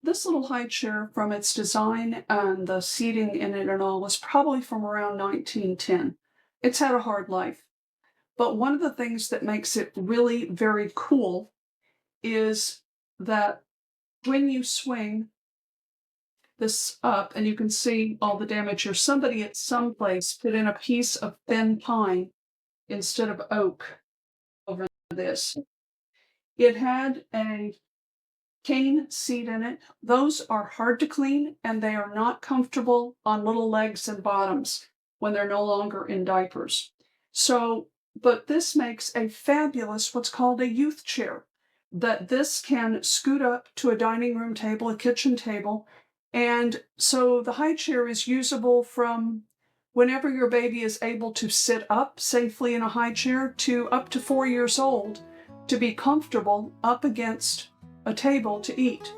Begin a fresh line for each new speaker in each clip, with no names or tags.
This little high chair, from its design and the seating in it and all, was probably from around 1910. It's had a hard life. But one of the things that makes it really very cool is that when you swing this up, and you can see all the damage here, somebody at some place put in a piece of thin pine instead of oak over this. It had a cane seat in it. Those are hard to clean, and they are not comfortable on little legs and bottoms when they're no longer in diapers. So, but this makes a fabulous, what's called a youth chair, that this can scoot up to a dining room table, a kitchen table. And so the high chair is usable from whenever your baby is able to sit up safely in a high chair to up to 4 years old, to be comfortable up against a table to eat.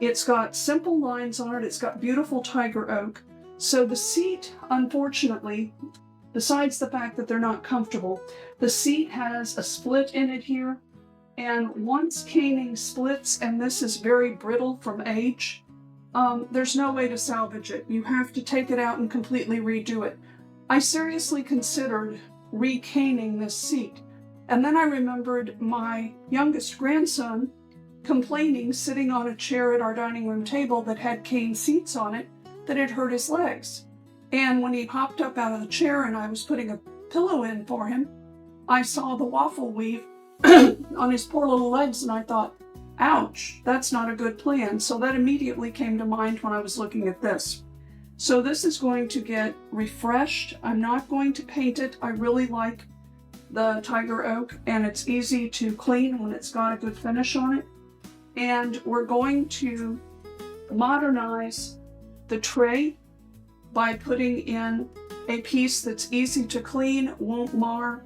It's got simple lines on it. It's got beautiful tiger oak. So the seat, unfortunately, besides the fact that they're not comfortable, the seat has a split in it here. And once caning splits, and this is very brittle from age, there's no way to salvage it. You have to take it out and completely redo it. I seriously considered recaning this seat. And then I remembered my youngest grandson complaining, sitting on a chair at our dining room table that had cane seats on it, that it hurt his legs. And when he hopped up out of the chair and I was putting a pillow in for him, I saw the waffle weave on his poor little legs, and I thought, ouch, that's not a good plan. So that immediately came to mind when I was looking at this. So this is going to get refreshed. I'm not going to paint it. I really like the tiger oak, and it's easy to clean when it's got a good finish on it. And we're going to modernize the tray by putting in a piece that's easy to clean, won't mar,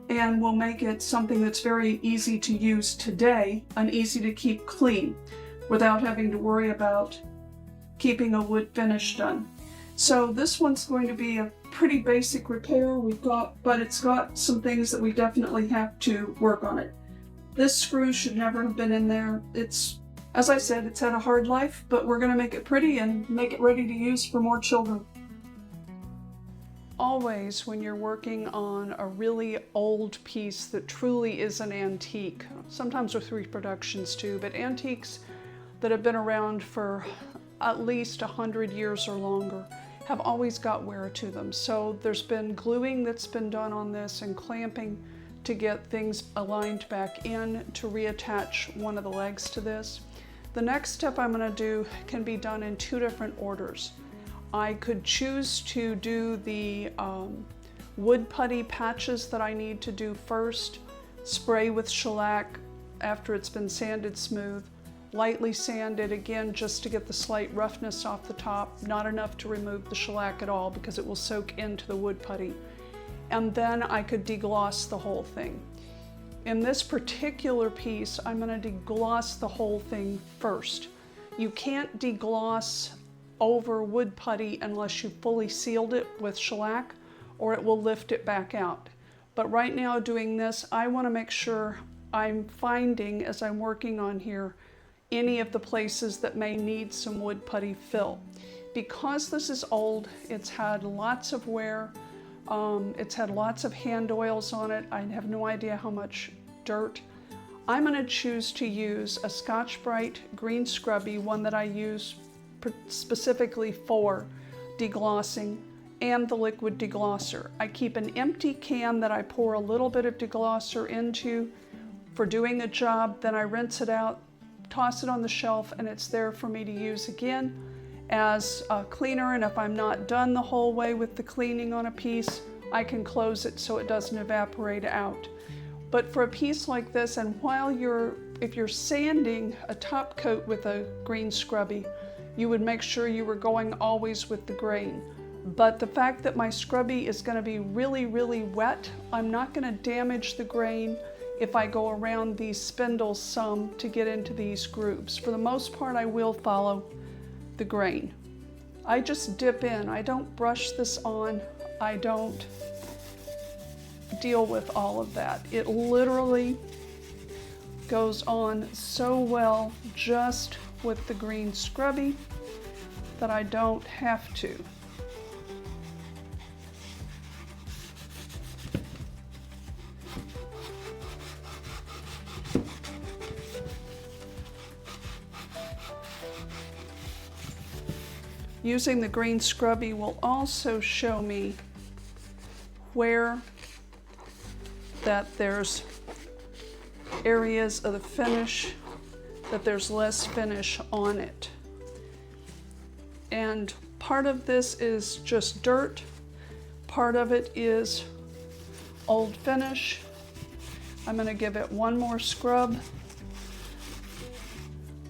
and will make it something that's very easy to use today and easy to keep clean without having to worry about keeping a wood finish done. So this one's going to be a pretty basic repair but it's got some things that we definitely have to work on it. This screw should never have been in there. It's, as I said, it's had a hard life, but we're going to make it pretty and make it ready to use for more children. Always, when you're working on a really old piece that truly is an antique, sometimes with reproductions too, but antiques that have been around for at least 100 years or longer have always got wear to them. So there's been gluing that's been done on this and clamping to get things aligned back in to reattach one of the legs to this. The next step I'm going to do can be done in 2 different orders. I could choose to do the wood putty patches that I need to do first, spray with shellac after it's been sanded smooth, lightly sand it again just to get the slight roughness off the top, not enough to remove the shellac at all because it will soak into the wood putty. And then I could degloss the whole thing. In this particular piece, I'm going to degloss the whole thing first. You can't degloss over wood putty unless you fully sealed it with shellac, or it will lift it back out. But right now doing this, I want to make sure I'm finding, as I'm working on here, any of the places that may need some wood putty fill. Because this is old, it's had lots of wear, it's had lots of hand oils on it. I have no idea how much dirt. I'm going to choose to use a Scotch-Brite green scrubby, one that I use specifically for deglossing, and the liquid deglosser. I keep an empty can that I pour a little bit of deglosser into for doing a job, then I rinse it out, toss it on the shelf, and it's there for me to use again as a cleaner. And if I'm not done the whole way with the cleaning on a piece, I can close it so it doesn't evaporate out. But for a piece like this, and if you're sanding a top coat with a green scrubby, you would make sure you were going always with the grain. But the fact that my scrubby is going to be really, really wet, I'm not going to damage the grain if I go around these spindles some to get into these grooves. For the most part, I will follow the grain. I just dip in. I don't brush this on. I don't deal with all of that. It literally goes on so well just with the green scrubby that I don't have to. Using the green scrubby will also show me where that there's areas of the finish that there's less finish on it. And part of this is just dirt, part of it is old finish. I'm going to give it one more scrub.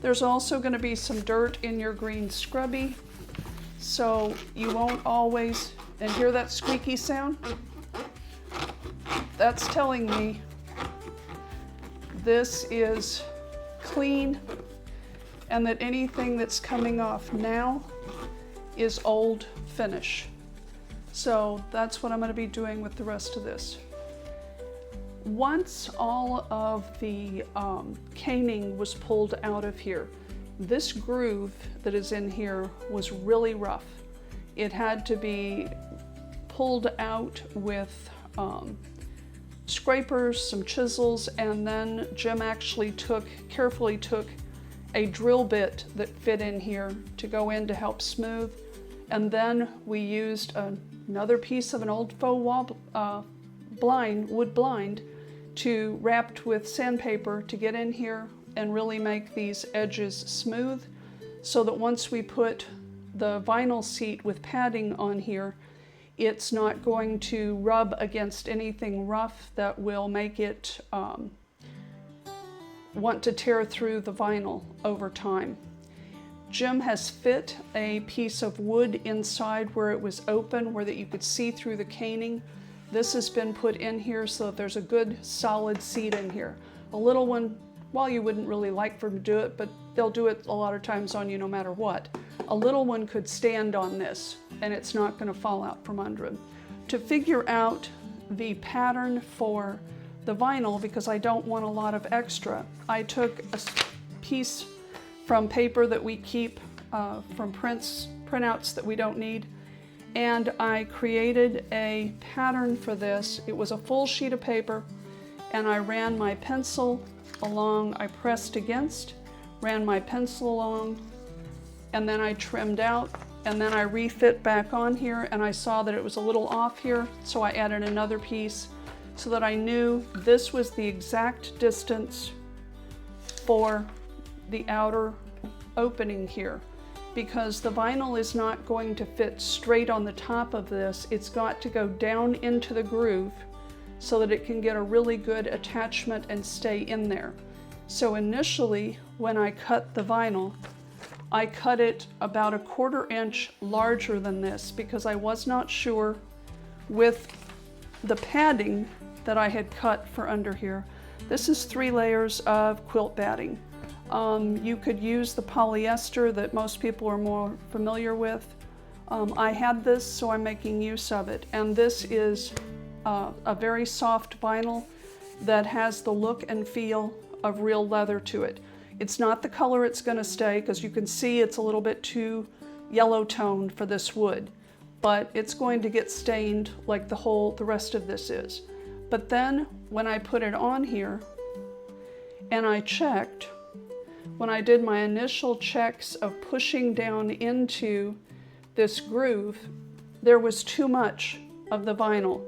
There's also going to be some dirt in your green scrubby, so you won't always, and hear that squeaky sound? That's telling me this is clean and that anything that's coming off now is old finish. So that's what I'm going to be doing with the rest of this. Once all of the caning was pulled out of here, this groove that is in here was really rough. It had to be pulled out with scrapers, some chisels, and then Jim actually carefully took a drill bit that fit in here to go in to help smooth. And then we used another piece of an old faux wall wood blind to wrapped with sandpaper to get in here and really make these edges smooth, so that once we put the vinyl seat with padding on here, it's not going to rub against anything rough that will make it want to tear through the vinyl over time. Jim has fit a piece of wood inside where it was open, where that you could see through the caning. This has been put in here so that there's a good solid seat in here. A little one, well, you wouldn't really like for them to do it, but they'll do it a lot of times on you no matter what. A little one could stand on this and it's not going to fall out from under him. To figure out the pattern for the vinyl, because I don't want a lot of extra, I took a piece from paper that we keep from printouts that we don't need, and I created a pattern for this. It was a full sheet of paper, and I ran my pencil along, I pressed against, ran my pencil along, and then I trimmed out, and then I refit back on here, and I saw that it was a little off here, so I added another piece so that I knew this was the exact distance for the outer opening here, because the vinyl is not going to fit straight on the top of this. It's got to go down into the groove so that it can get a really good attachment and stay in there. So initially, when I cut the vinyl, I cut it about 1/4 inch larger than this because I was not sure with the padding that I had cut for under here. This is 3 layers of quilt batting. You could use the polyester that most people are more familiar with. I had this, so I'm making use of it. And this is a very soft vinyl that has the look and feel of real leather to it. It's not the color it's going to stay, because you can see it's a little bit too yellow toned for this wood, but it's going to get stained like the rest of this is. But then when I put it on here and I checked, when I did my initial checks of pushing down into this groove, there was too much of the vinyl.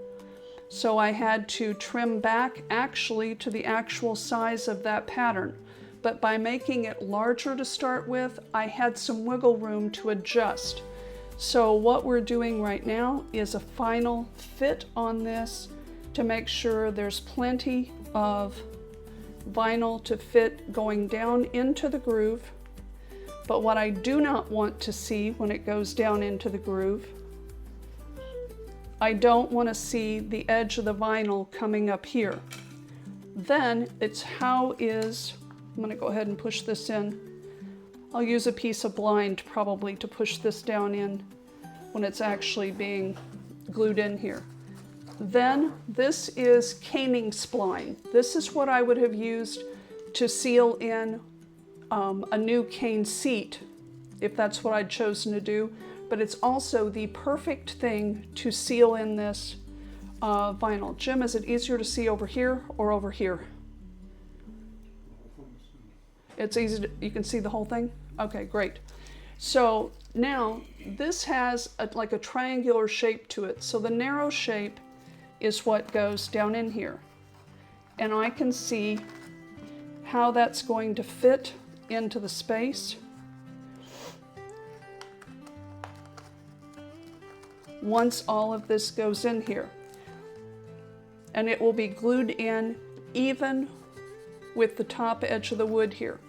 So I had to trim back actually to the actual size of that pattern. But by making it larger to start with, I had some wiggle room to adjust. So what we're doing right now is a final fit on this to make sure there's plenty of vinyl to fit going down into the groove. But what I do not want to see when it goes down into the groove, I don't want to see the edge of the vinyl coming up here. Then it's I'm going to go ahead and push this in. I'll use a piece of blind probably to push this down in when it's actually being glued in here. Then this is caning spline. This is what I would have used to seal in a new cane seat, if that's what I'd chosen to do, but it's also the perfect thing to seal in this vinyl. Jim, is it easier to see over here or over here? It's easy to, you can see the whole thing? Okay, great. So now this has like a triangular shape to it. So the narrow shape is what goes down in here. And I can see how that's going to fit into the space. Once all of this goes in here. And it will be glued in even with the top edge of the wood here.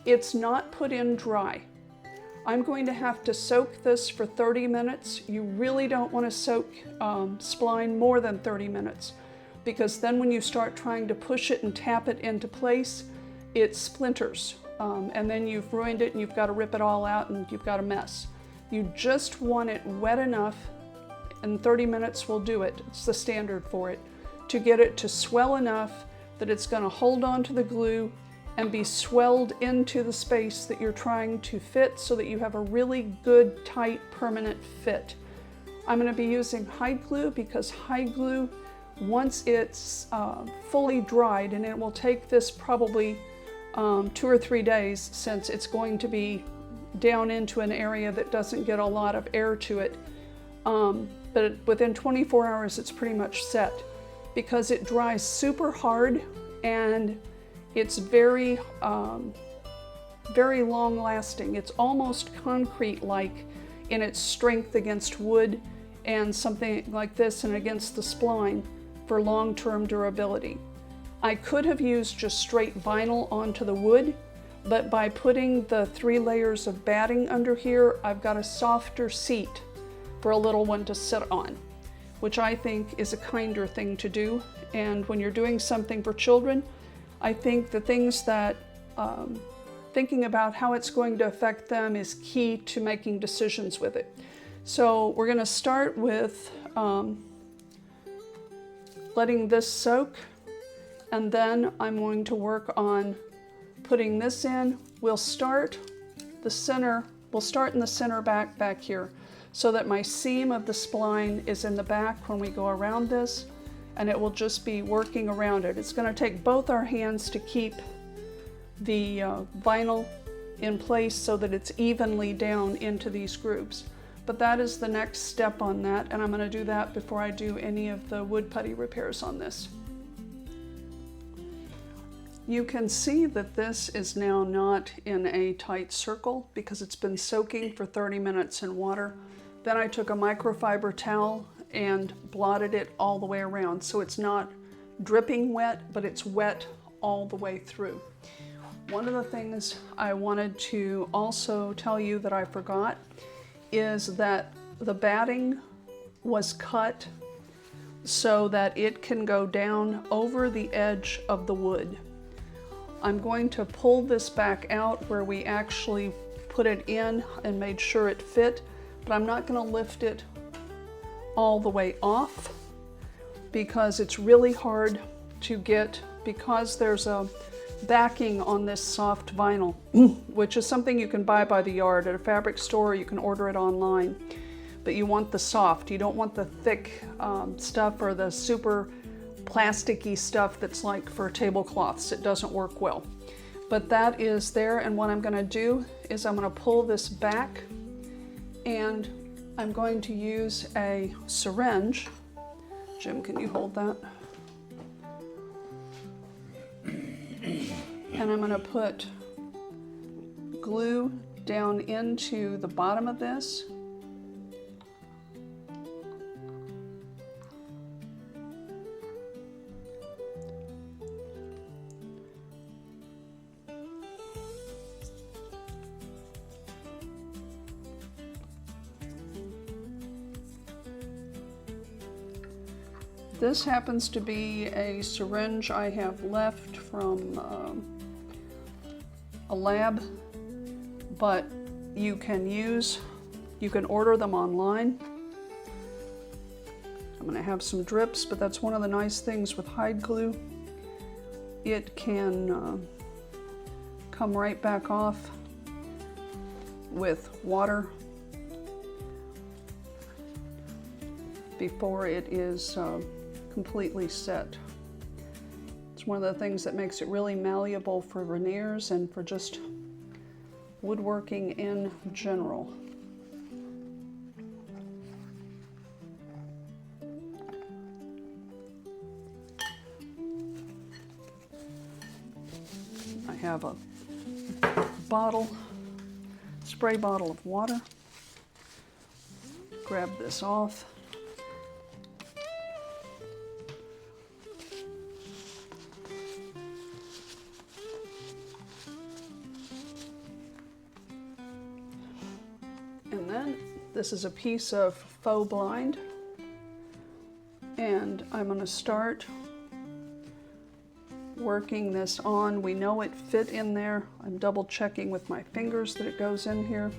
It's not put in dry. I'm going to have to soak this for 30 minutes. You really don't want to soak spline more than 30 minutes, because then when you start trying to push it and tap it into place, it splinters. And then you've ruined it and you've got to rip it all out and you've got a mess. You just want it wet enough, and 30 minutes will do it. It's the standard for it, to get it to swell enough that it's going to hold on to the glue and be swelled into the space that you're trying to fit, so that you have a really good, tight, permanent fit. I'm going to be using hide glue, because hide glue, once it's fully dried, and it will take this probably 2 or 3 days, since it's going to be down into an area that doesn't get a lot of air to it, but within 24 hours it's pretty much set, because it dries super hard and it's very, very long lasting. It's almost concrete-like in its strength against wood and something like this, and against the spline for long-term durability. I could have used just straight vinyl onto the wood, but by putting the 3 layers of batting under here, I've got a softer seat for a little one to sit on, which I think is a kinder thing to do. And when you're doing something for children, I think the things that, thinking about how it's going to affect them is key to making decisions with it. So we're going to start with letting this soak, and then I'm going to work on putting this in. We'll start in the center back here, so that my seam of the spline is in the back when we go around this, and it will just be working around it. It's going to take both our hands to keep the vinyl in place so that it's evenly down into these grooves. But that is the next step on that, and I'm going to do that before I do any of the wood putty repairs on this. You can see that this is now not in a tight circle because it's been soaking for 30 minutes in water. Then I took a microfiber towel and blotted it all the way around, so it's not dripping wet, but it's wet all the way through. One of the things I wanted to also tell you that I forgot is that the batting was cut so that it can go down over the edge of the wood. I'm going to pull this back out where we actually put it in and made sure it fit, but I'm not going to lift it all the way off because it's really hard to get, because there's a backing on this soft vinyl, which is something you can buy by the yard at a fabric store. You can order it online, but you want the soft. You don't want the thick stuff or the super plasticky stuff that's like for tablecloths. It doesn't work well. But that is there, and what I'm going to do is I'm going to pull this back, and I'm going to use a syringe. Jim, can you hold that? And I'm going to put glue down into the bottom of this. This happens to be a syringe I have left from a lab, but you can order them online. I'm going to have some drips, but that's one of the nice things with hide glue. It can come right back off with water before it is completely set. It's one of the things that makes it really malleable for veneers and for just woodworking in general. I have a spray bottle of water. Grab this off. And then this is a piece of faux blind, and I'm going to start working this on. We know it fit in there. I'm double checking with my fingers that it goes in here.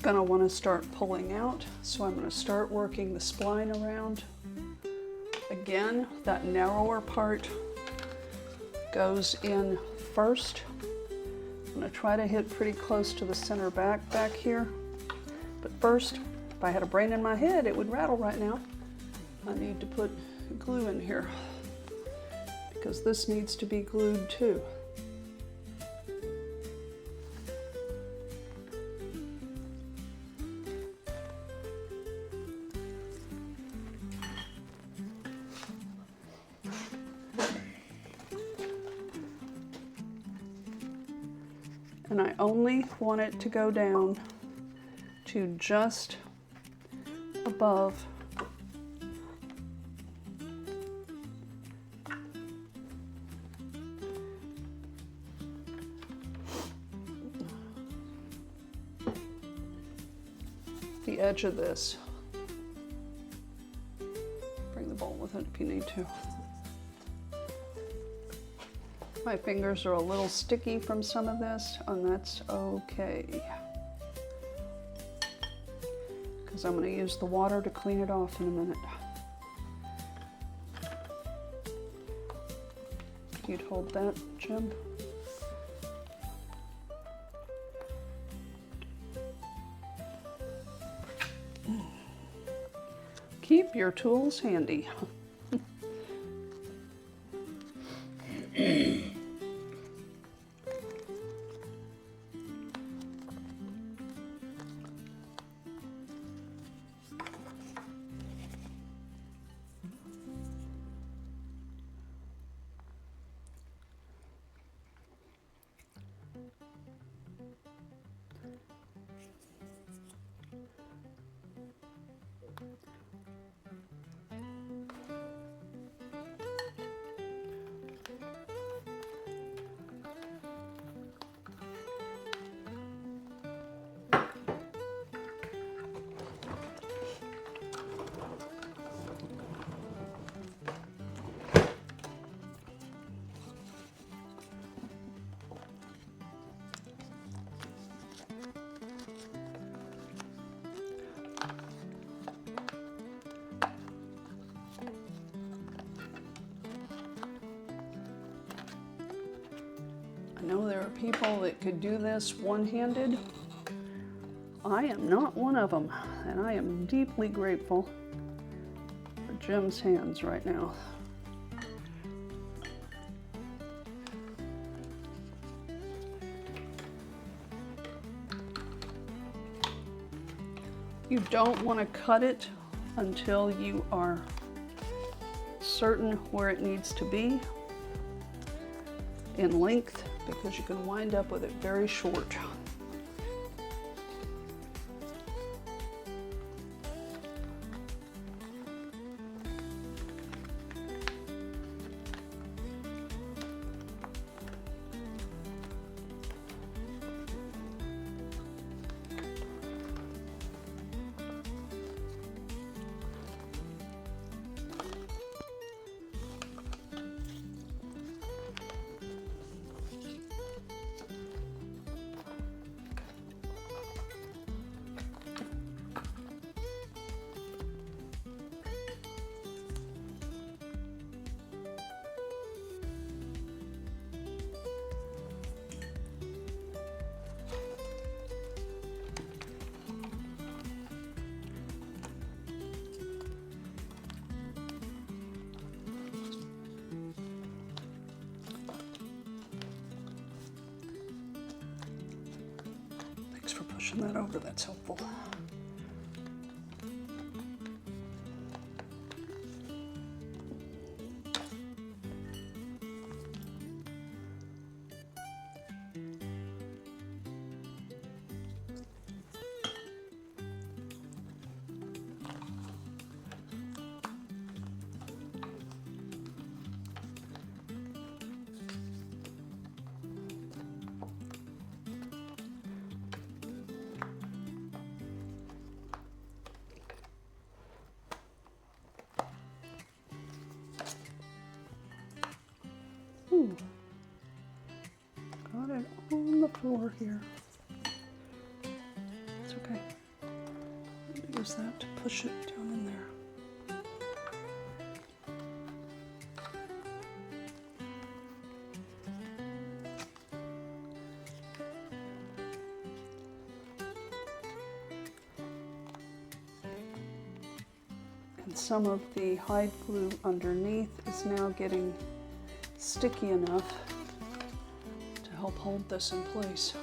Going to want to start pulling out, so I'm going to start working the spline around. Again, that narrower part goes in first. I'm going to try to hit pretty close to the center back here, but first, if I had a brain in my head, it would rattle right now. I need to put glue in here because this needs to be glued too. And I only want it to go down to just above the edge of this. Bring the bowl with it if you need to. My fingers are a little sticky from some of this, and that's okay, because I'm going to use the water to clean it off in a minute. You'd hold that, Jim? Keep your tools handy. there are people that could do this one-handed. I am not one of them, and I am deeply grateful for Jim's hands right now. You don't want to cut it until you are certain where it needs to be in length, because you can wind up with it very short. Thanks for pushing that over, that's helpful. Ooh. Got it on the floor here. It's okay. Use that to push it down in there. And some of the hide glue underneath is now getting sticky enough to help hold this in place.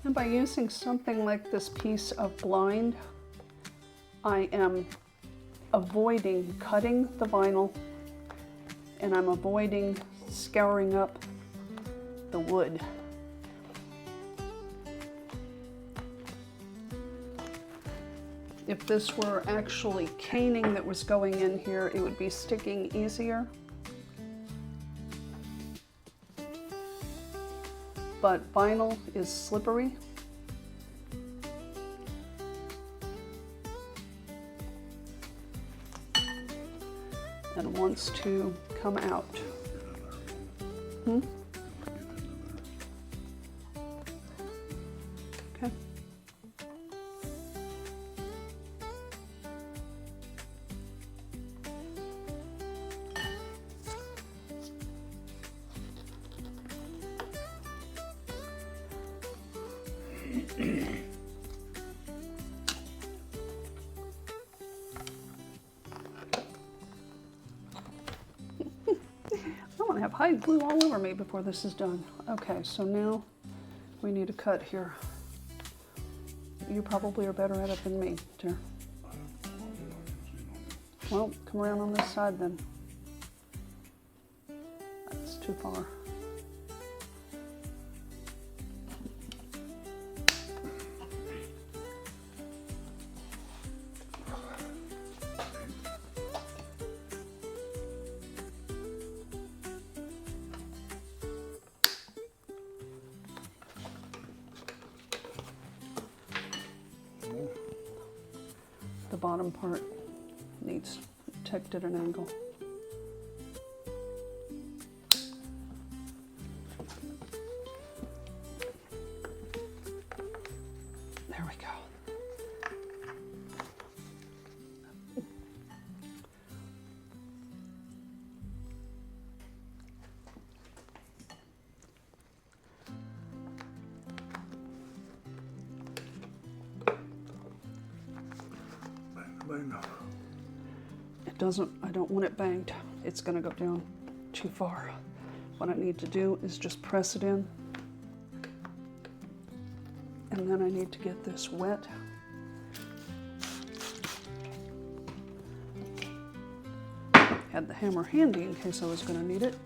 And by using something like this piece of blind, I am avoiding cutting the vinyl, and I'm avoiding scouring up the wood. If this were actually caning that was going in here, it would be sticking easier. But vinyl is slippery. And wants to come out. Okay. I want to have hide glue all over me before this is done. Okay, so now we need a cut here. You probably are better at it than me, dear. Well, come around on this side then. That's too far. the bottom part needs tucked at an angle. There we go. I don't want it banged. It's going to go down too far. What I need to do is just press it in. And then I need to get this wet. Had the hammer handy in case I was going to need it.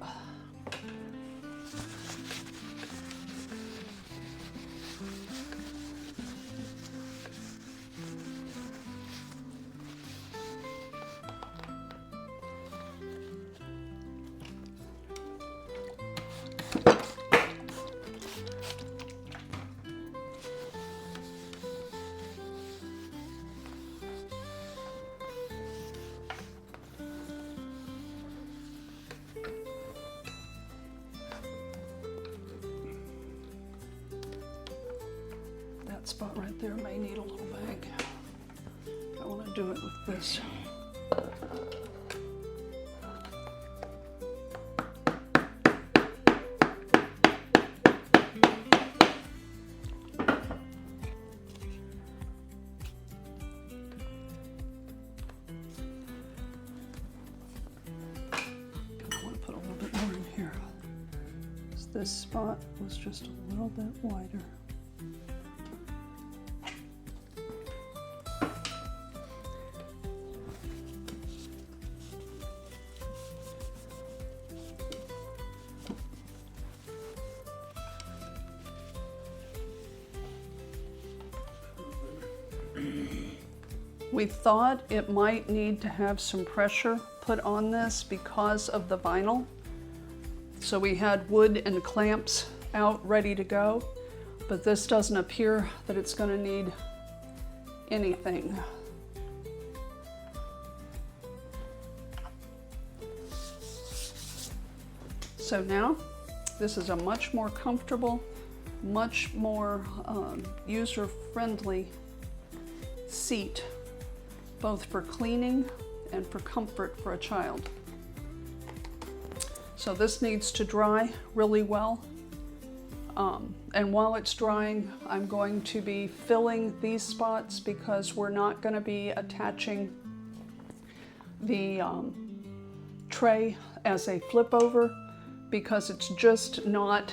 Spot right there may need a little bag. I want to do it with this. I want to put a little bit more in here. This spot was just a little bit wider. We thought it might need to have some pressure put on this because of the vinyl. So we had wood and clamps out ready to go, but this doesn't appear that it's going to need anything. So now this is a much more comfortable, much more user-friendly seat, both for cleaning and for comfort for a child. So this needs to dry really well. And while it's drying, I'm going to be filling these spots because we're not going to be attaching the tray as a flip over because it's just not,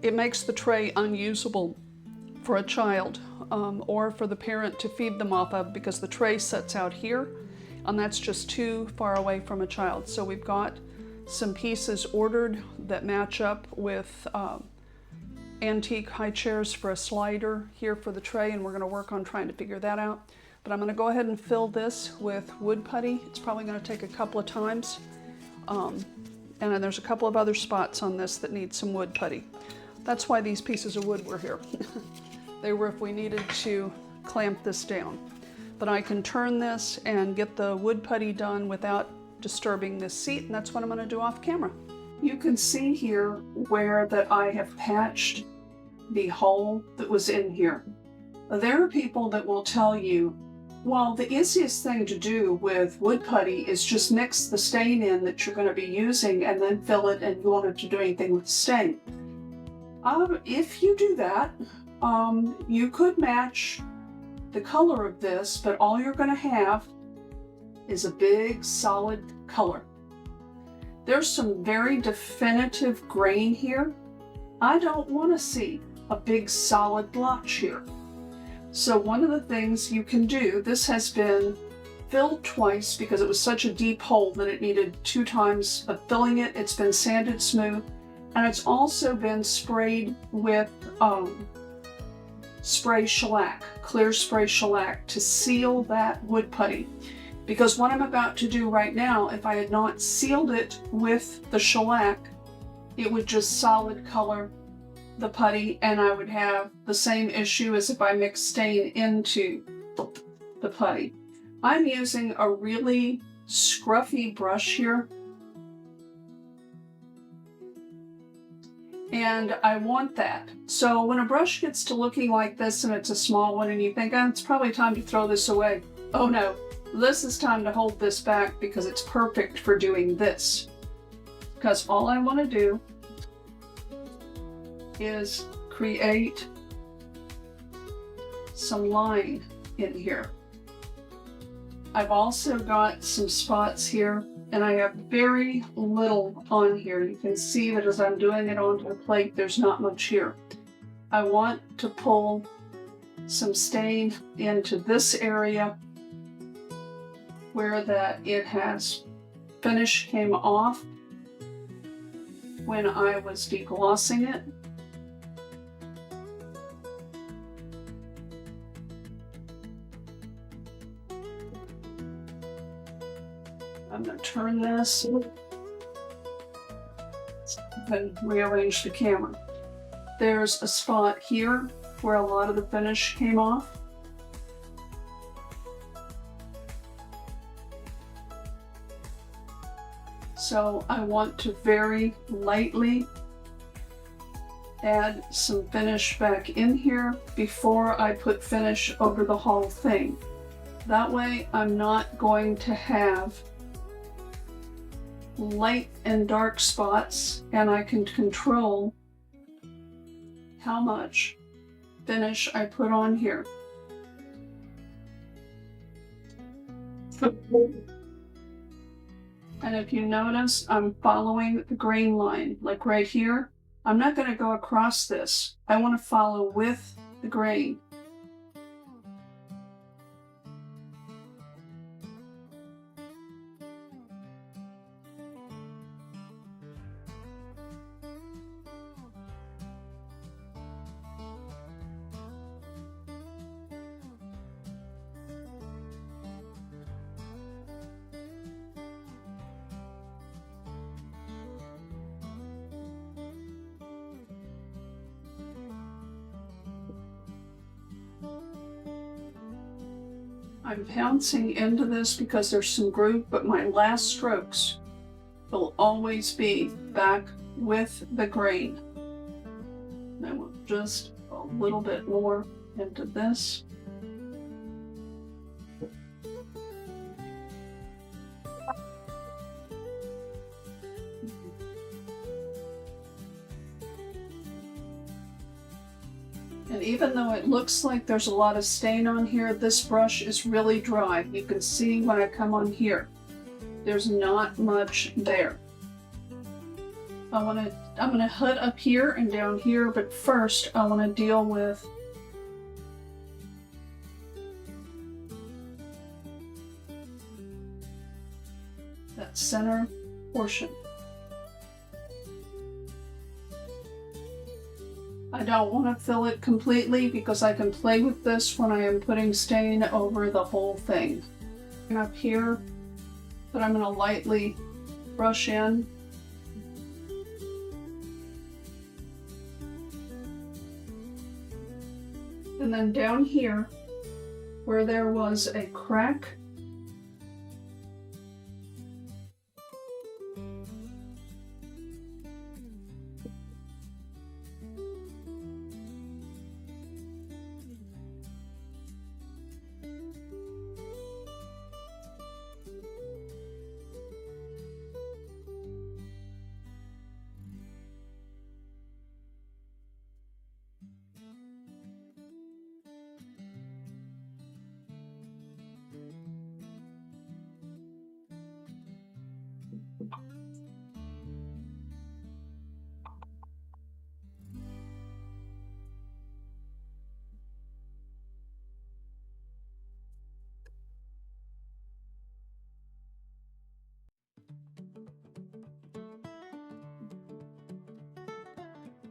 it makes the tray unusable for a child. Or for the parent to feed them off of because the tray sets out here and that's just too far away from a child. So we've got some pieces ordered that match up with antique high chairs for a slider here for the tray, and we're going to work on trying to figure that out. But I'm going to go ahead and fill this with wood putty. It's probably going to take a couple of times. And then there's a couple of other spots on this that need some wood putty. That's why these pieces of wood were here. They were if we needed to clamp this down. But I can turn this and get the wood putty done without disturbing this seat, and that's what I'm going to do off camera. You can see here where that I have patched the hole that was in here. There are people that will tell you, well, the easiest thing to do with wood putty is just mix the stain in that you're going to be using and then fill it, and you won't have to do anything with the stain. If you do that, you could match the color of this, but all you're going to have is a big solid color. There's some very definitive grain here. I don't want to see a big solid blotch here. So one of the things you can do, this has been filled twice because it was such a deep hole that it needed 2 times of filling it. It's been sanded smooth, and it's also been sprayed with spray shellac, clear spray shellac, to seal that wood putty. Because what I'm about to do right now, if I had not sealed it with the shellac, it would just solid color the putty, and I would have the same issue as if I mix stain into the putty. I'm using a really scruffy brush here. And I want that. So when a brush gets to looking like this and it's a small one and you think, oh, it's probably time to throw this away. Oh no, this is time to hold this back because it's perfect for doing this. Because all I want to do is create some line in here. I've also got some spots here, and I have very little on here. You can see that as I'm doing it onto the plate, there's not much here. I want to pull some stain into this area where that it has finish came off when I was deglossing it. I'm going to turn this and rearrange the camera. There's a spot here where a lot of the finish came off. So I want to very lightly add some finish back in here before I put finish over the whole thing. That way I'm not going to have light and dark spots, and I can control how much finish I put on here. And if you notice, I'm following the grain line, like right here. I'm not going to go across this. I want to follow with the grain. I'm pouncing into this because there's some groove, but my last strokes will always be back with the grain. I want just a little bit more into this. And even though it looks like there's a lot of stain on here, this brush is really dry. You can see when I come on here, there's not much there. I'm gonna hit up here and down here, but first I want to deal with that center portion. I don't want to fill it completely because I can play with this when I am putting stain over the whole thing. And up here, that I'm going to lightly brush in. And then down here, where there was a crack,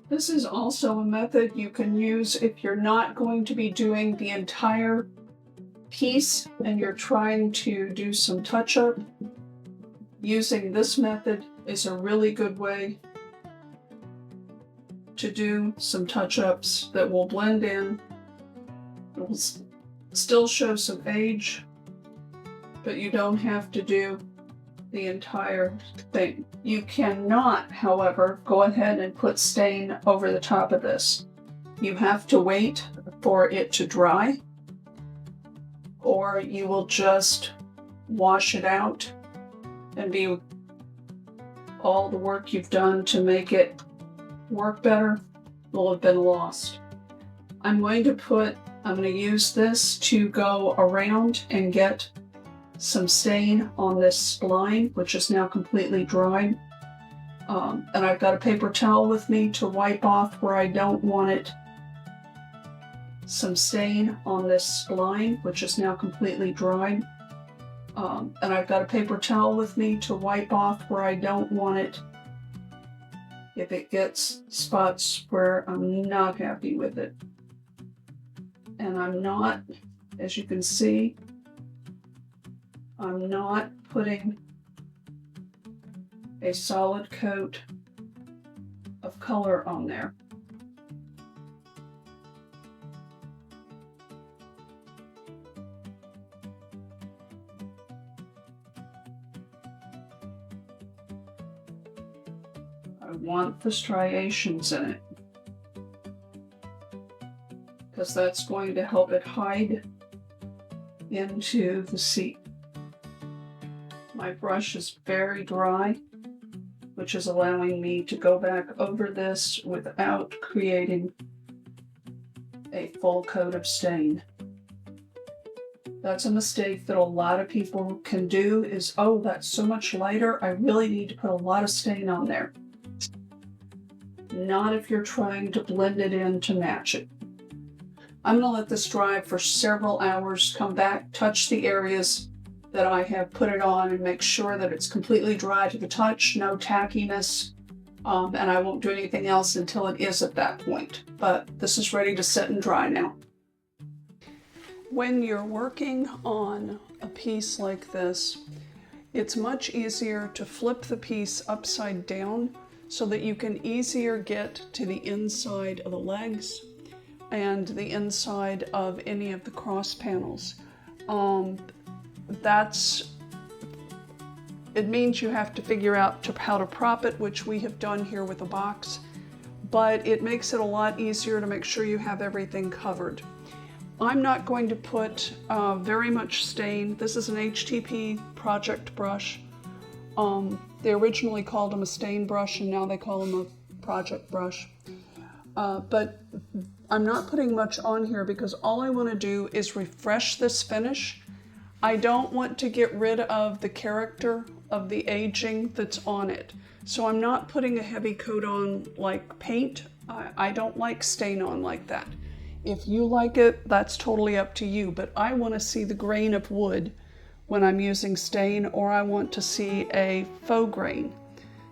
this is also a method you can use if you're not going to be doing the entire piece and you're trying to do some touch-up. Using this method is a really good way to do some touch-ups that will blend in. It will still show some age, but you don't have to do the entire thing. You cannot, however, go ahead and put stain over the top of this. You have to wait for it to dry, or you will just wash it out and be all the work you've done to make it work better will have been lost. I'm going to use this to go around and get some stain on this spline, which is now completely dried. And I've got a paper towel with me to wipe off where I don't want it. Some stain on this spline, which is now completely dried. And I've got a paper towel with me to wipe off where I don't want it. If it gets spots where I'm not happy with it. And I'm not, as you can see, I'm not putting a solid coat of color on there. I want the striations in it, because that's going to help it hide into the seat. My brush is very dry, which is allowing me to go back over this without creating a full coat of stain. That's a mistake that a lot of people can do is, oh, that's so much lighter, I really need to put a lot of stain on there. Not if you're trying to blend it in to match it. I'm going to let this dry for several hours, come back, touch the areas that I have put it on and make sure that it's completely dry to the touch, no tackiness, and I won't do anything else until it is at that point. But this is ready to set and dry now. When you're working on a piece like this, it's much easier to flip the piece upside down so that you can easier get to the inside of the legs and the inside of any of the cross panels. It means you have to figure out how to prop it, which we have done here with a box, but it makes it a lot easier to make sure you have everything covered. I'm not going to put very much stain. This is an HTP project brush. They originally called them a stain brush and now they call them a project brush. But I'm not putting much on here because all I want to do is refresh this finish. I don't want to get rid of the character of the aging that's on it. So I'm not putting a heavy coat on like paint. I don't like stain on like that. If you like it, that's totally up to you, but I want to see the grain of wood when I'm using stain, or I want to see a faux grain.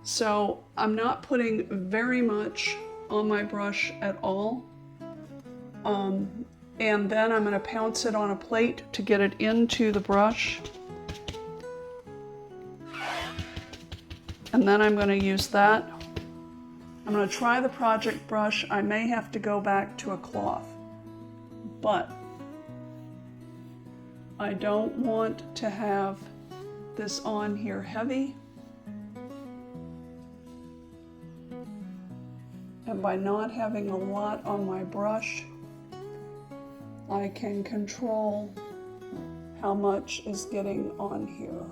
So I'm not putting very much on my brush at all. And then I'm going to pounce it on a plate to get it into the brush. And then I'm going to use that. I'm going to try the project brush. I may have to go back to a cloth, but I don't want to have this on here heavy. And by not having a lot on my brush, I can control how much is getting on here.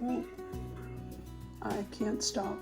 Oh, I can't stop.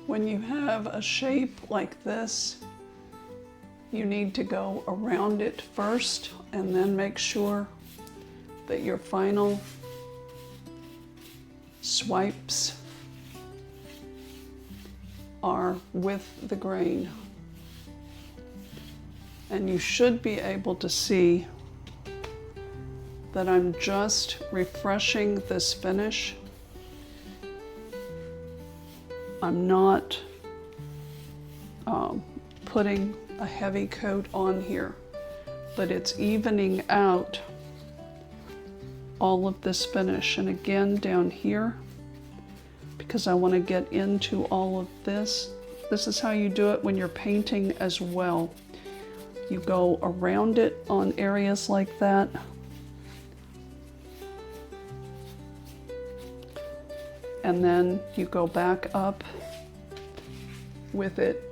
When you have a shape like this, you need to go around it first and then make sure that your final swipes are with the grain. And you should be able to see that I'm just refreshing this finish. I'm not putting a heavy coat on here, but it's evening out all of this finish. And again, down here, because I want to get into all of this, this is how you do it when you're painting as well. You go around it on areas like that. And then you go back up with it.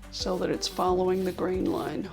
So that it's following the grain line.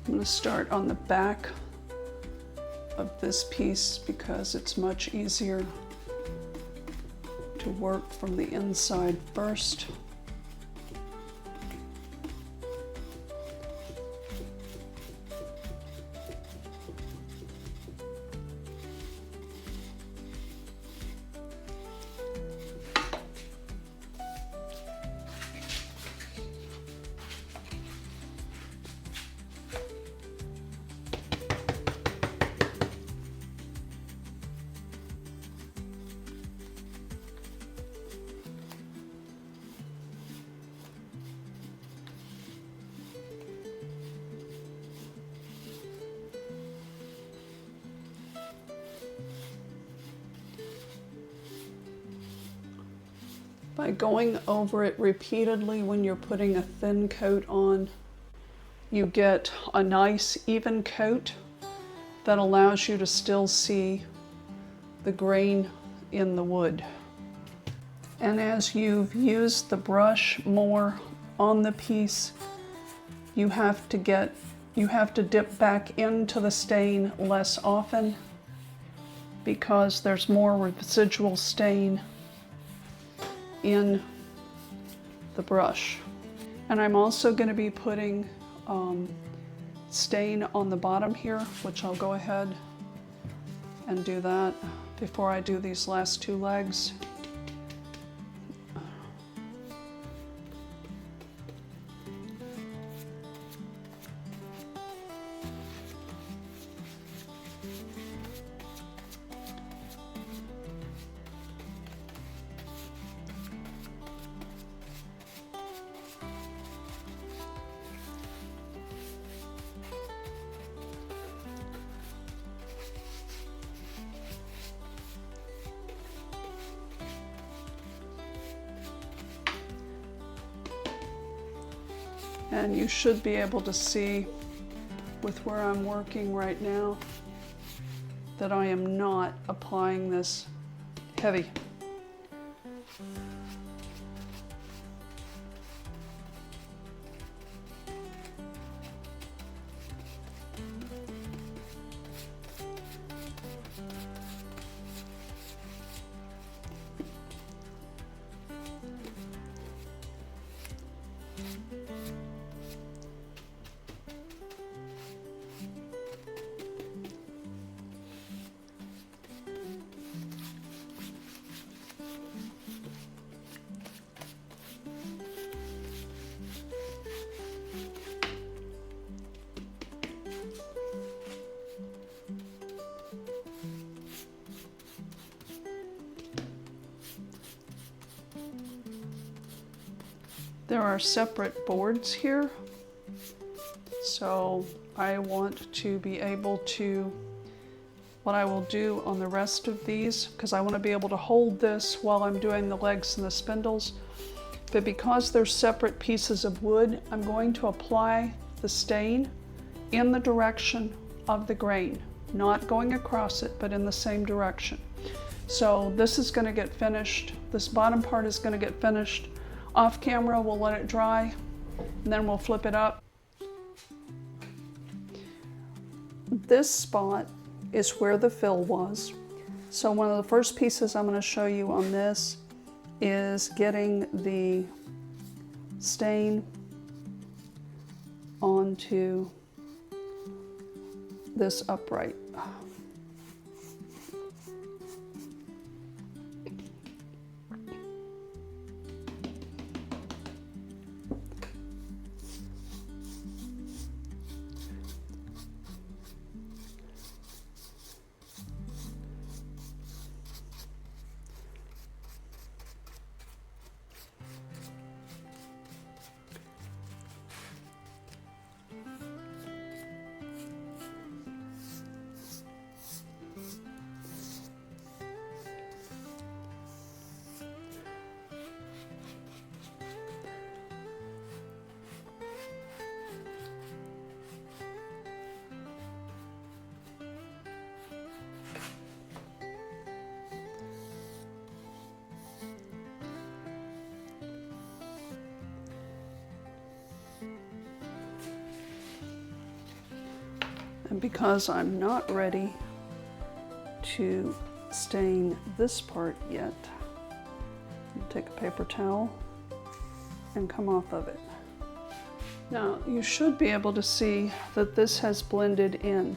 I'm going to start on the back of this piece because it's much easier to work from the inside first. By going over it repeatedly when you're putting a thin coat on, you get a nice even coat that allows you to still see the grain in the wood. And as you've used the brush more on the piece, you have to dip back into the stain less often because there's more residual stain in the brush. And I'm also going to be putting stain on the bottom here, which I'll go ahead and do that before I do these last two legs. And you should be able to see with where I'm working right now that I am not applying this heavy. There are separate boards here, so I want to be able to, what I will do on the rest of these, because I want to be able to hold this while I'm doing the legs and the spindles, but because they're separate pieces of wood, I'm going to apply the stain in the direction of the grain, not going across it, but in the same direction. So this is going to get finished. This bottom part is going to get finished. Off camera, we'll let it dry, and then we'll flip it up. This spot is where the fill was. So one of the first pieces I'm going to show you on this is getting the stain onto this upright. And because I'm not ready to stain this part yet, I'll take a paper towel and come off of it. Now you should be able to see that this has blended in.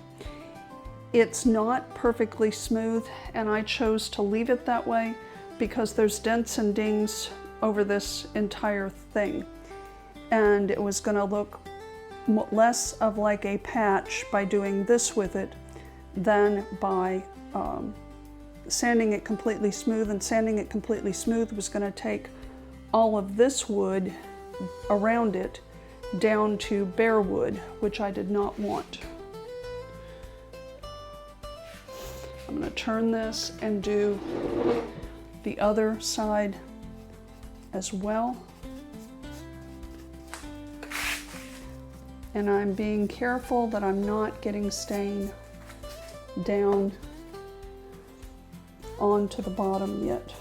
It's not perfectly smooth, and I chose to leave it that way because there's dents and dings over this entire thing. And it was gonna look less of like a patch by doing this with it than by sanding it completely smooth. And sanding it completely smooth was going to take all of this wood around it down to bare wood, which I did not want. I'm going to turn this and do the other side as well. And I'm being careful that I'm not getting stain down onto the bottom yet.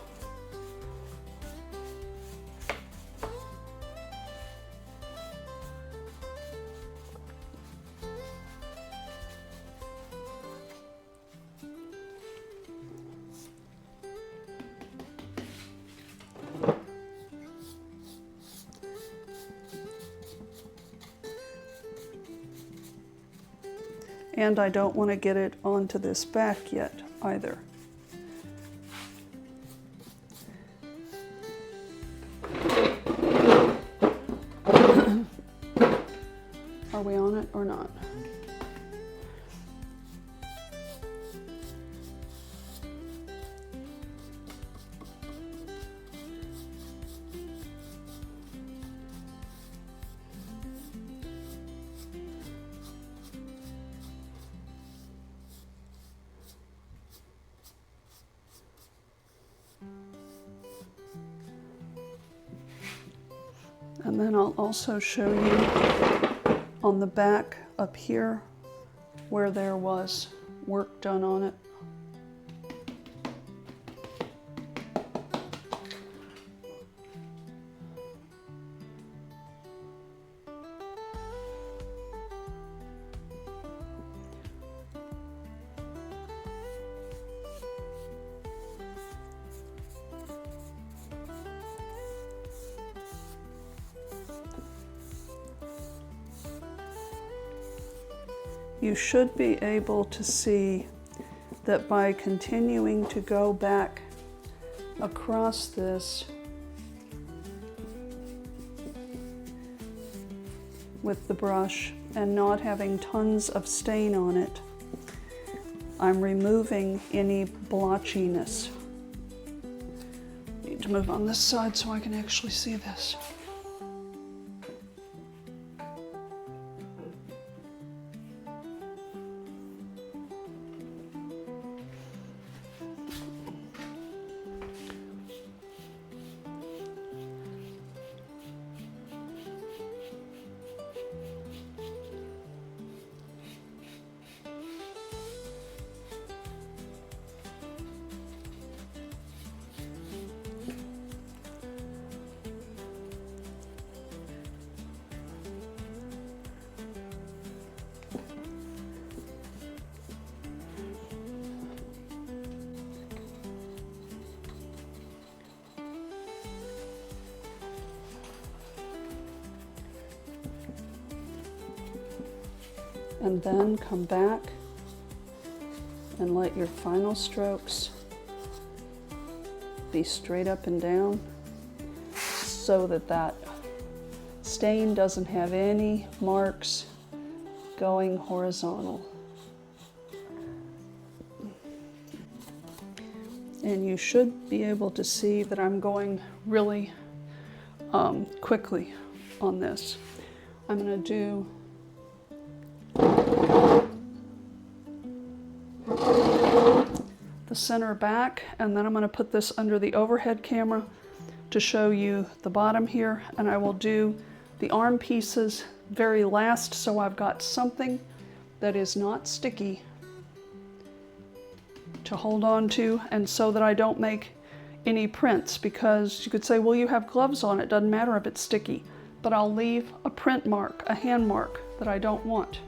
And I don't want to get it onto this back yet either. Are we on it or not? And then I'll also show you on the back up here where there was work done on it. You should be able to see that by continuing to go back across this with the brush and not having tons of stain on it, I'm removing any blotchiness. Need to move on this side so I can actually see this. and then come back and let your final strokes be straight up and down so that that stain doesn't have any marks going horizontal. And you should be able to see that I'm going really quickly on this. I'm going to do the center back, and then I'm going to put this under the overhead camera to show you the bottom here, and I will do the arm pieces very last so I've got something that is not sticky to hold on to, and so that I don't make any prints, because you could say, well, you have gloves on, it doesn't matter if it's sticky, but I'll leave a print mark, a hand mark that I don't want.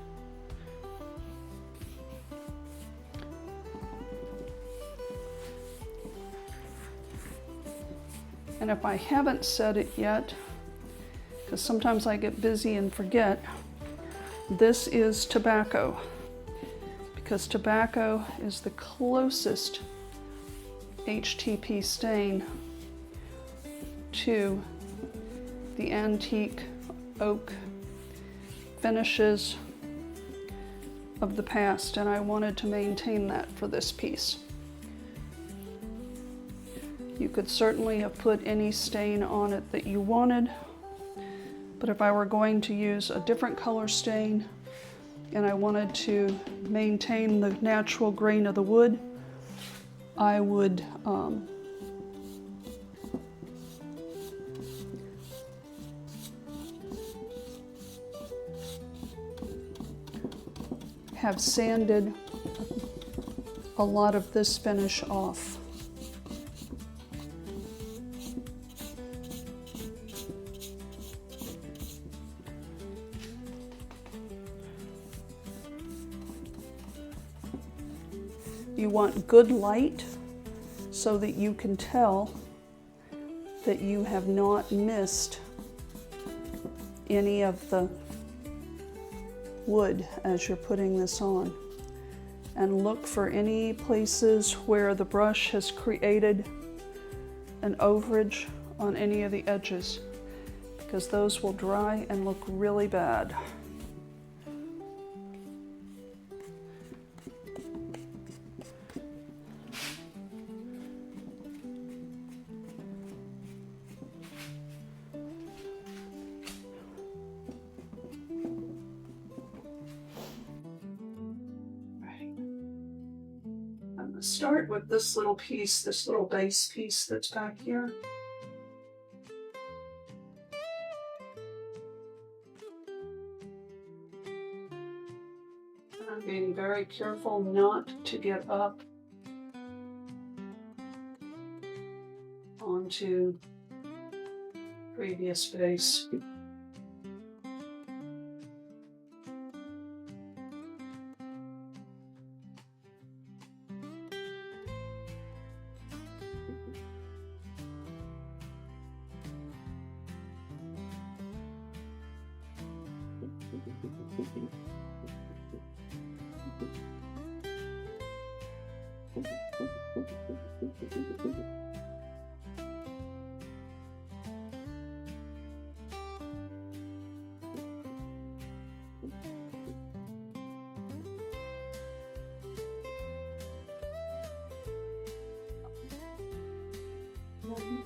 And if I haven't said it yet, because sometimes I get busy and forget, this is tobacco, because tobacco is the closest HTP stain to the antique oak finishes of the past, and I wanted to maintain that for this piece. You could certainly have put any stain on it that you wanted, but if I were going to use a different color stain and I wanted to maintain the natural grain of the wood, I would have sanded a lot of this finish off. You want good light so that you can tell that you have not missed any of the wood as you're putting this on. And look for any places where the brush has created an overage on any of the edges, because those will dry and look really bad. Start with this little piece, this little base piece that's back here. And I'm being very careful not to get up onto previous base.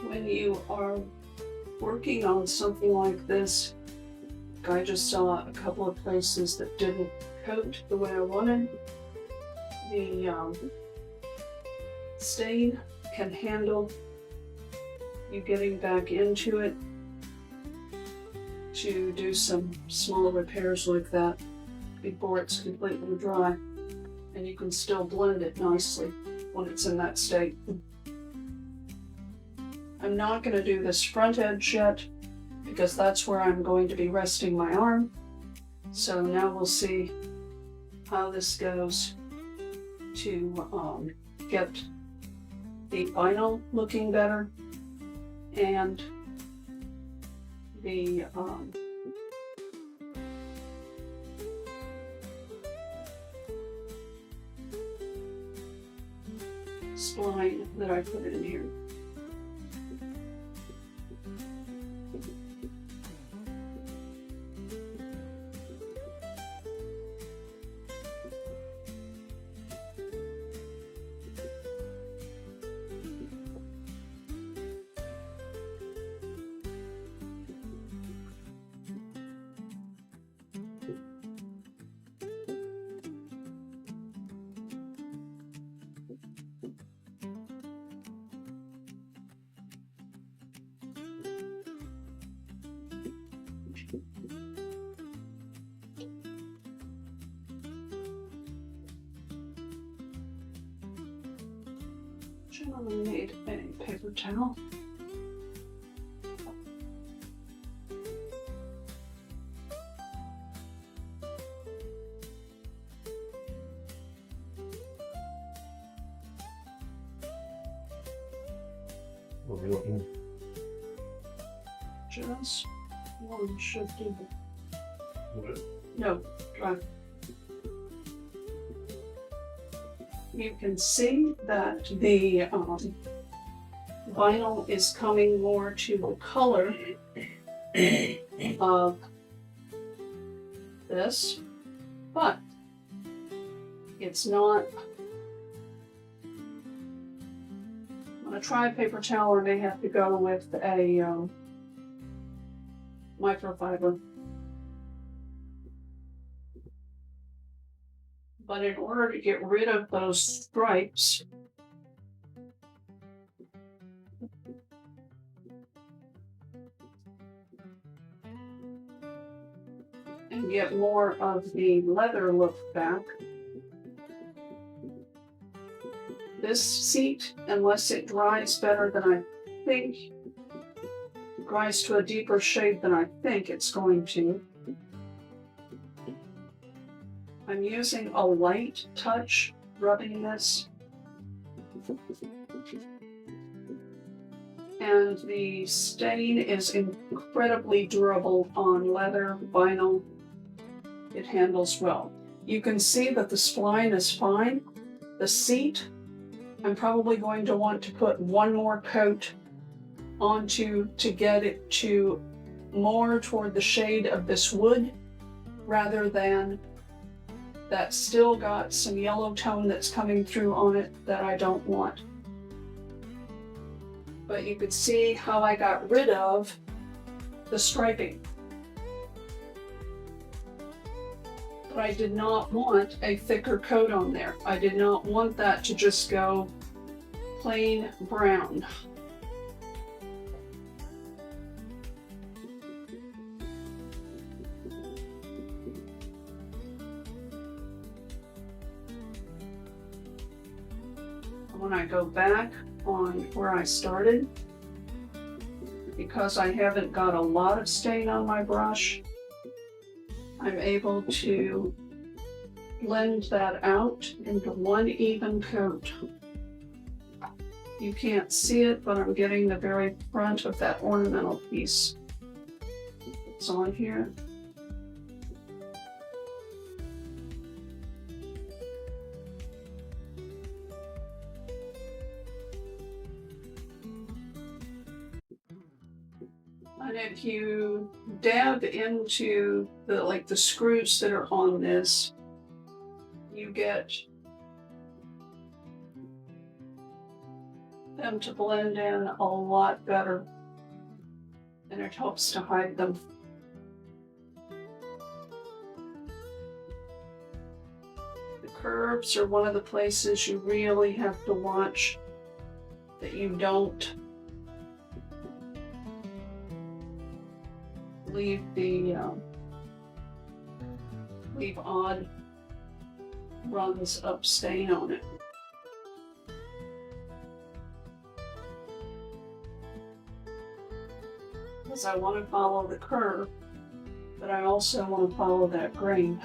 When you are working on something like this, I just saw a couple of places that didn't coat the way I wanted. The stain can handle you getting back into it to do some small repairs like that before it's completely dry, and you can still blend it nicely when it's in that state. I'm not going to do this front edge yet, because that's where I'm going to be resting my arm. So now we'll see how this goes to get the vinyl looking better and the that I put in here. I need a paper towel.
What are we looking?
Just one should do.
What?
No, dry. You can see that the vinyl is coming more to the color of this, but it's not. On a try paper towel, I may have to go with a microfiber. But in order to get rid of those stripes, and get more of the leather look back, this seat, unless it dries better than I think, dries to a deeper shade than I think it's going to. I'm using a light touch rubbing this. And the stain is incredibly durable on leather, vinyl. It handles well. You can see that the spline is fine. The seat, I'm probably going to want to put one more coat onto to get it to more toward the shade of this wood rather than that's still got some yellow tone that's coming through on it that I don't want. But you could see how I got rid of the striping. But I did not want a thicker coat on there. I did not want that to just go plain brown. When I go back on where I started, because I haven't got a lot of stain on my brush, I'm able to blend that out into one even coat. You can't see it, but I'm getting the very front of that ornamental piece. It's on here. And if you dab into the screws that are on this, you get them to blend in a lot better, and it helps to hide them. The curves are one of the places you really have to watch that you don't leave odd runs of stain on it. Because I want to follow the curve, but I also want to follow that grain.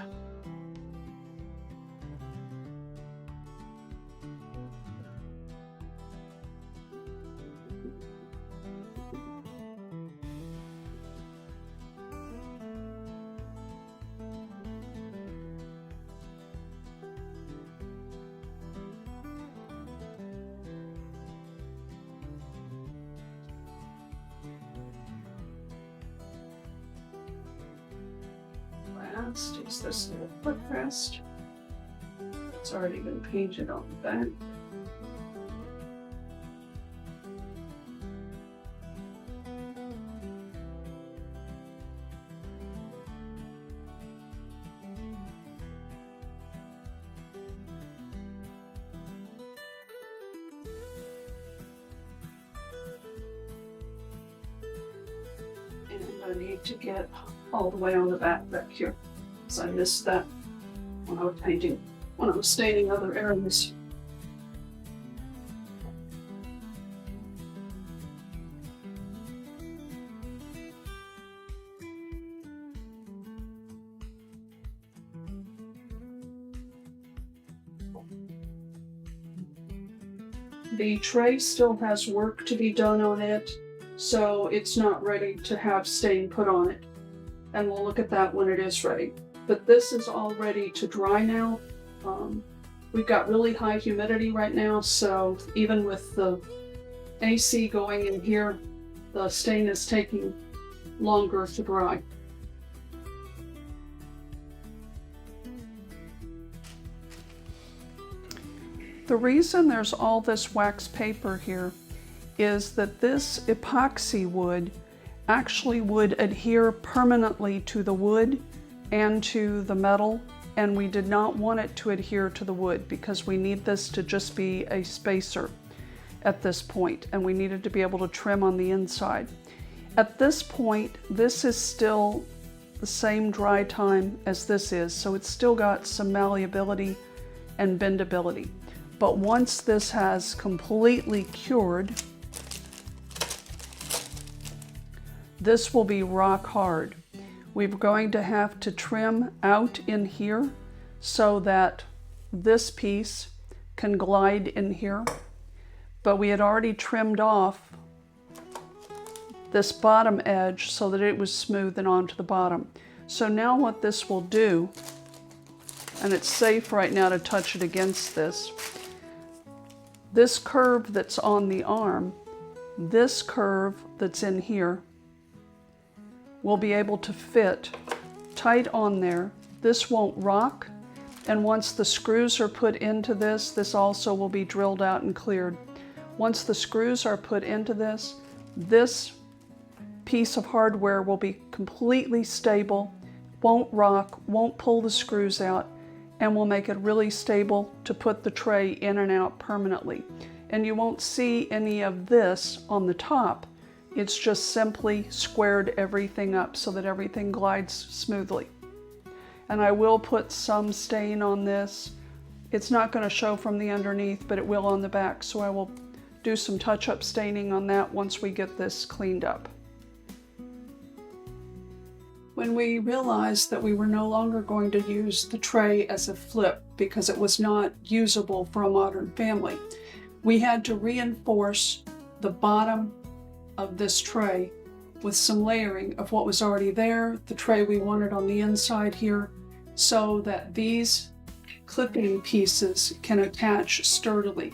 Let's use this little footrest. It's already been painted on the back. And I need to get all the way on the back here, because I missed that when I was painting, when I was staining other areas. The tray still has work to be done on it, so it's not ready to have stain put on it. And we'll look at that when it is ready. But this is all ready to dry now. We've got really high humidity right now, so even with the AC going in here, the stain is taking longer to dry. The reason there's all this wax paper here is that this epoxy wood actually would adhere permanently to the wood and to the metal, and we did not want it to adhere to the wood because we need this to just be a spacer at this point, and we needed to be able to trim on the inside. At this point, this is still the same dry time as this is, so it's still got some malleability and bendability. But once this has completely cured, this will be rock hard. We're going to have to trim out in here so that this piece can glide in here. But we had already trimmed off this bottom edge so that it was smooth and onto the bottom. So now what this will do, and it's safe right now to touch it against this curve that's on the arm, this curve that's in here, will be able to fit tight on there. This won't rock, and once the screws are put into this, this also will be drilled out and cleared. Once the screws are put into this piece of hardware will be completely stable, won't rock, won't pull the screws out, and will make it really stable to put the tray in and out permanently. And you won't see any of this on the top. It's just simply squared everything up so that everything glides smoothly. And I will put some stain on this. It's not going to show from the underneath, but it will on the back, so I will do some touch-up staining on that once we get this cleaned up. When we realized that we were no longer going to use the tray as a flip because it was not usable for a modern family, we had to reinforce the bottom of this tray with some layering of what was already there, the tray we wanted on the inside here, so that these clipping pieces can attach sturdily.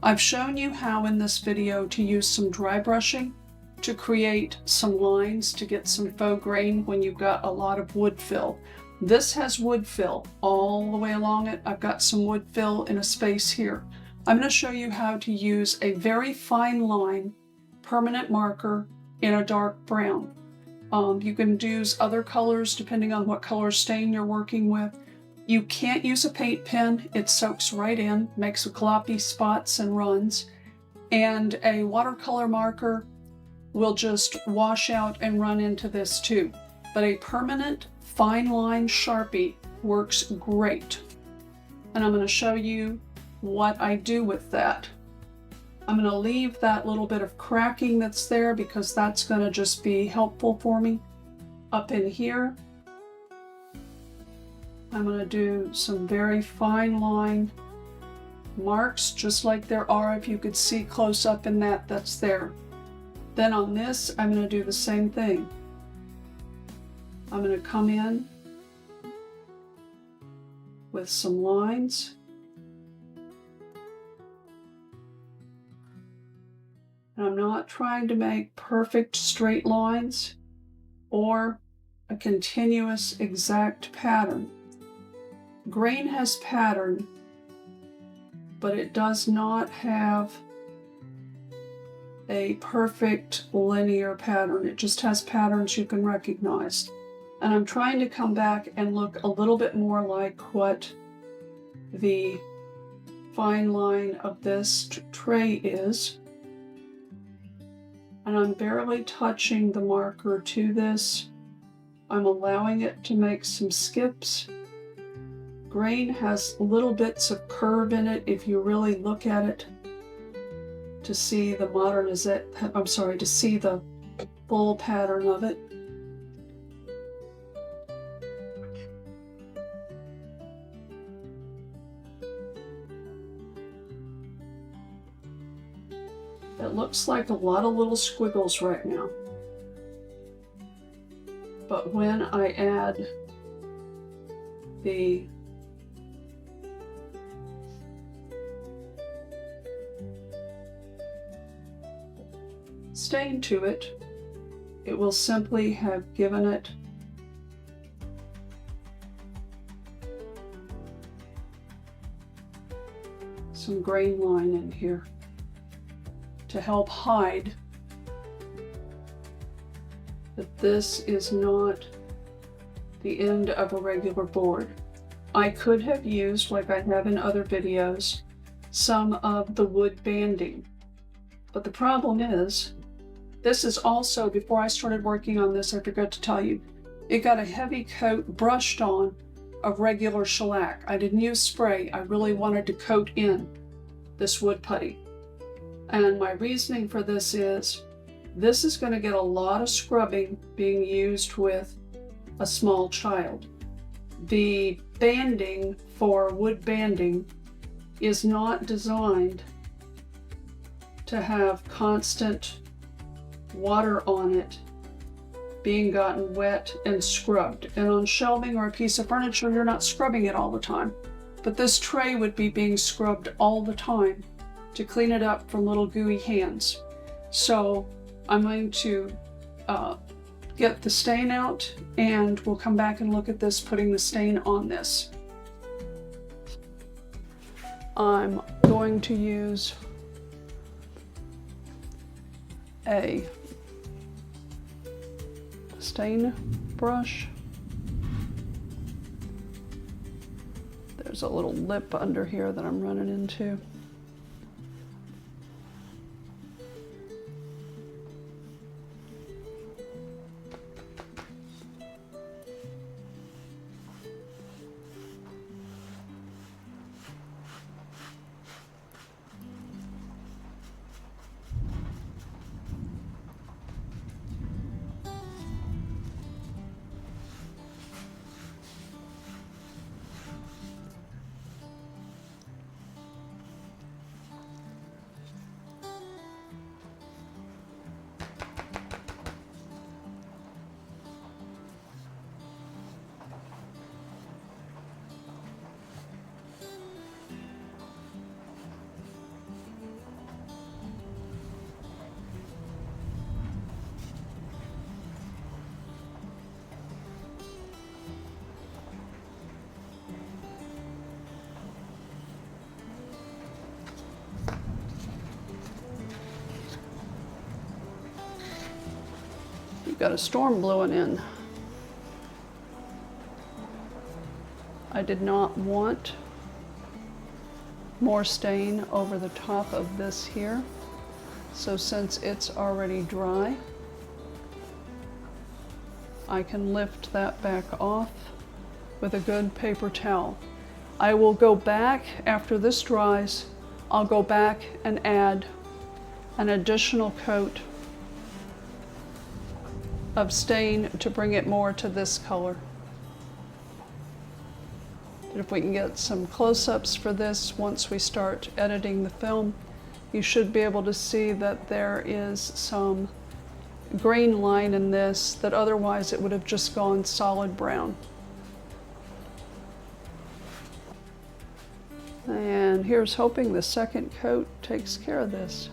I've shown you how in this video to use some dry brushing to create some lines to get some faux grain when you've got a lot of wood fill. This has wood fill all the way along it. I've got some wood fill in a space here. I'm going to show you how to use a very fine line permanent marker in a dark brown. You can use other colors depending on what color stain you're working with. You can't use a paint pen. It soaks right in, makes gloppy spots and runs. And a watercolor marker will just wash out and run into this too. But a permanent fine line Sharpie works great. And I'm going to show you what I do with that. I'm going to leave that little bit of cracking that's there because that's going to just be helpful for me. Up in here, I'm going to do some very fine line marks, just like there are if you could see close up in that's there. Then on this, I'm going to do the same thing. I'm going to come in with some lines. And I'm not trying to make perfect straight lines or a continuous exact pattern. Grain has pattern, but it does not have a perfect linear pattern. It just has patterns you can recognize. And I'm trying to come back and look a little bit more like what the fine line of this tray is. And I'm barely touching the marker to this. I'm allowing it to make some skips. Grain has little bits of curve in it if you really look at it to see the to see the full pattern of it. It looks like a lot of little squiggles right now. But when I add the stain to it, it will simply have given it some grain line in here to help hide that this is not the end of a regular board. I could have used, like I have in other videos, some of the wood banding. But the problem is, this is also, before I started working on this, I forgot to tell you, it got a heavy coat brushed on of regular shellac. I didn't use spray. I really wanted to coat in this wood putty. And my reasoning for this is going to get a lot of scrubbing being used with a small child. The banding for wood banding is not designed to have constant water on it being gotten wet and scrubbed. And on shelving or a piece of furniture, you're not scrubbing it all the time. But this tray would be being scrubbed all the time to clean it up from little gooey hands. So I'm going to get the stain out, and we'll come back and look at this, putting the stain on this. I'm going to use a stain brush. There's a little lip under here that I'm running into. Got a storm blowing in. I did not want more stain over the top of this here. So since it's already dry, I can lift that back off with a good paper towel. I will go back after this dries. I'll go back and add an additional coat of stain to bring it more to this color. And if we can get some close-ups for this once we start editing the film, you should be able to see that there is some grain line in this that otherwise it would have just gone solid brown. And here's hoping the second coat takes care of this.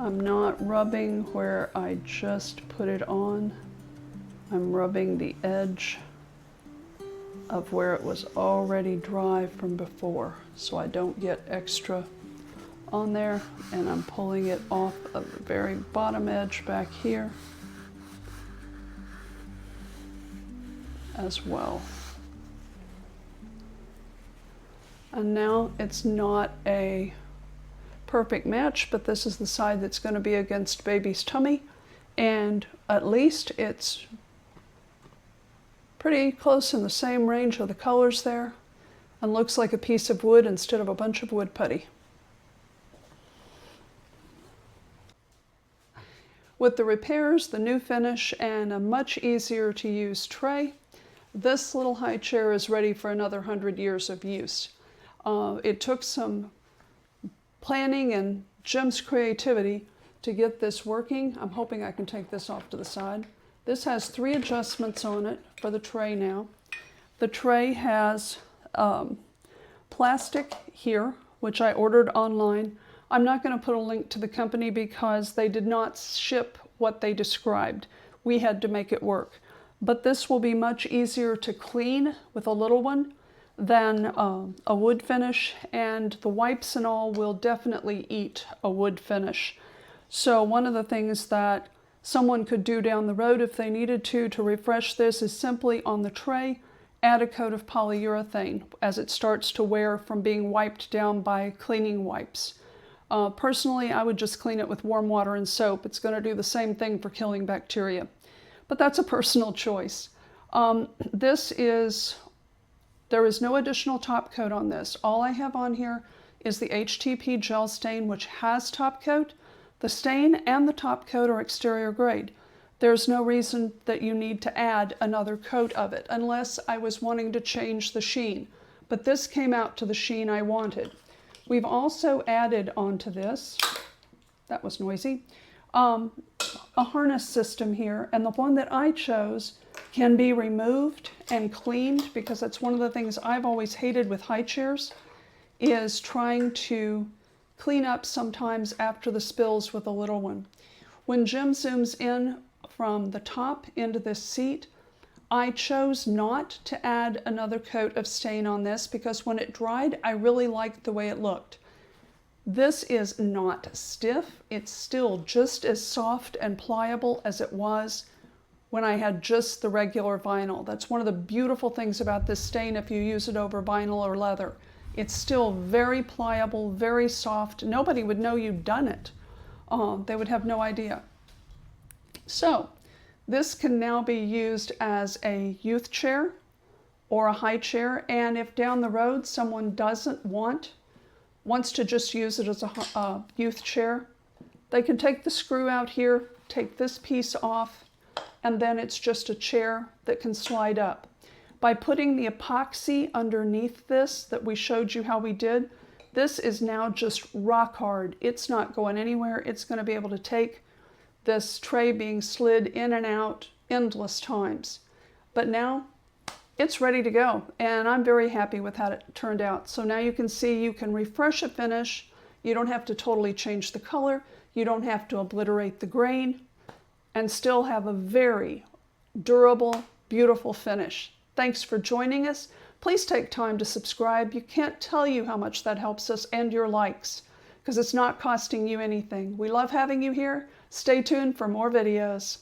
I'm not rubbing where I just put it on. I'm rubbing the edge of where it was already dry from before, so I don't get extra on there, and I'm pulling it off of the very bottom edge back here as well. And now it's not a perfect match, but this is the side that's going to be against baby's tummy, and at least it's pretty close in the same range of the colors there, and looks like a piece of wood instead of a bunch of wood putty. With the repairs, the new finish, and a much easier to use tray, this little high chair is ready for another 100 years of use. It took some planning and Jim's creativity to get this working. I'm hoping I can take this off to the side. This has 3 adjustments on it for the tray now. The tray has plastic here, which I ordered online. I'm not going to put a link to the company because they did not ship what they described. We had to make it work. But this will be much easier to clean with a little one than a wood finish, and the wipes and all will definitely eat a wood finish. So one of the things that someone could do down the road if they needed to refresh this is simply on the tray add a coat of polyurethane as it starts to wear from being wiped down by cleaning wipes. Personally, I would just clean it with warm water and soap. It's going to do the same thing for killing bacteria, but that's a personal choice. There is no additional top coat on this. All I have on here is the HTP gel stain, which has top coat. The stain and the top coat are exterior grade. There's no reason that you need to add another coat of it unless I was wanting to change the sheen. But this came out to the sheen I wanted. We've also added onto this, that was noisy, a harness system here, and the one that I chose can be removed and cleaned, because that's one of the things I've always hated with high chairs, is trying to clean up sometimes after the spills with a little one. When Jim zooms in from the top into this seat, I chose not to add another coat of stain on this because when it dried, I really liked the way it looked. This is not stiff. It's still just as soft and pliable as it was when I had just the regular vinyl. That's one of the beautiful things about this stain if you use it over vinyl or leather. It's still very pliable, very soft. Nobody would know you'd done it. They would have no idea. So this can now be used as a youth chair or a high chair, and if down the road someone wants to just use it as a youth chair, they can take the screw out here, take this piece off, and then it's just a chair that can slide up. By putting the epoxy underneath this that we showed you how we did, this is now just rock hard. It's not going anywhere. It's going to be able to take this tray being slid in and out endless times. But now it's ready to go, and I'm very happy with how it turned out. So now you can see you can refresh a finish. You don't have to totally change the color. You don't have to obliterate the grain, and still have a very durable, beautiful finish. Thanks for joining us. Please take time to subscribe. You can't tell you how much that helps us, and your likes, because it's not costing you anything. We love having you here. Stay tuned for more videos.